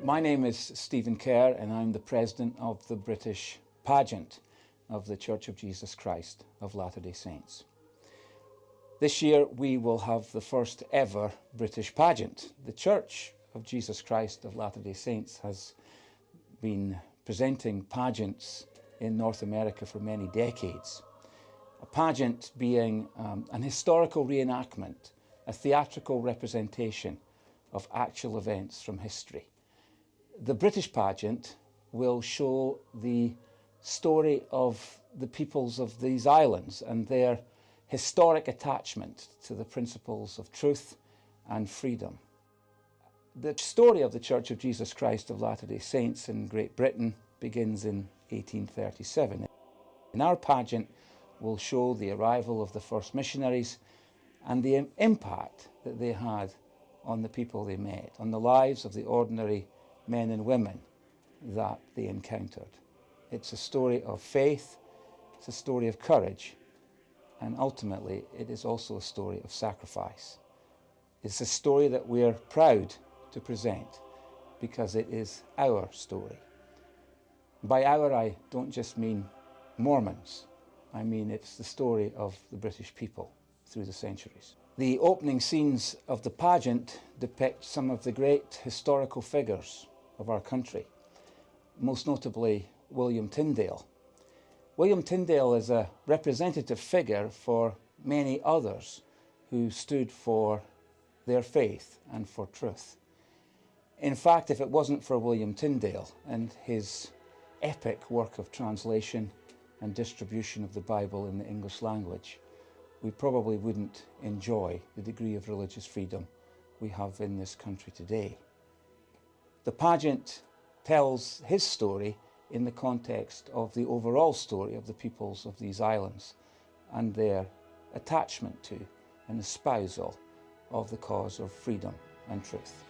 My name is Stephen Kerr and I'm the President of the British Pageant of the Church of Jesus Christ of Latter-day Saints. This year we will have the first ever British pageant. The Church of Jesus Christ of Latter-day Saints has been presenting pageants in North America for many decades. A pageant being an historical reenactment, a theatrical representation of actual events from history. The British pageant will show the story of the peoples of these islands and their historic attachment to the principles of truth and freedom. The story of the Church of Jesus Christ of Latter-day Saints in Great Britain begins in 1837. And our pageant will show the arrival of the first missionaries and the impact that they had on the people they met, on the lives of the ordinary men and women that they encountered. It's a story of faith, it's a story of courage, and ultimately it is also a story of sacrifice. It's a story that we're proud to present because it is our story. By our, I don't just mean Mormons. I mean it's the story of the British people through the centuries. The opening scenes of the pageant depict some of the great historical figures of our country, most notably William Tyndale. William Tyndale is a representative figure for many others who stood for their faith and for truth. In fact, if it wasn't for William Tyndale and his epic work of translation and distribution of the Bible in the English language, we probably wouldn't enjoy the degree of religious freedom we have in this country today. The pageant tells his story in the context of the overall story of the peoples of these islands and their attachment to and espousal of the cause of freedom and truth.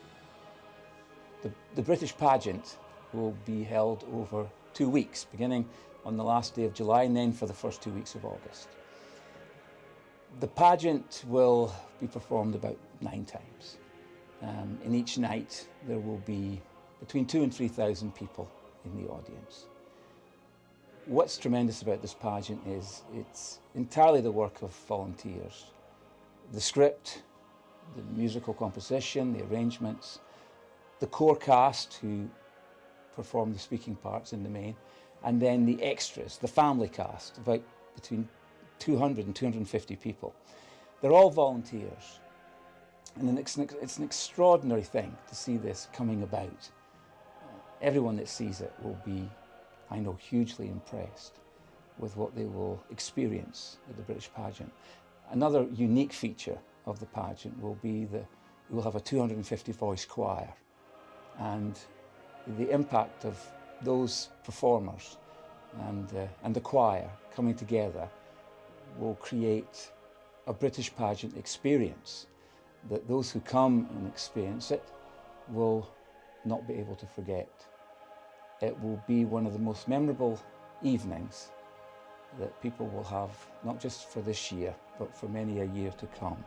The British pageant will be held over 2 weeks, beginning on the last day of July and then for the first 2 weeks of August. The pageant will be performed about 9 times. In each night there will be between 2,000 and 3,000 people in the audience. What's tremendous about this pageant is it's entirely the work of volunteers. The script, the musical composition, the arrangements, the core cast who perform the speaking parts in the main, and then the extras, the family cast, about between 200 and 250 people. They're all volunteers. And it's an extraordinary thing to see this coming about. Everyone that sees it will be, I know, hugely impressed with what they will experience at the British pageant. Another unique feature of the pageant will be that we'll have a 250 voice choir, and the impact of those performers and the choir coming together will create a British pageant experience that those who come and experience it will not be able to forget. It will be one of the most memorable evenings that people will have, not just for this year, but for many a year to come.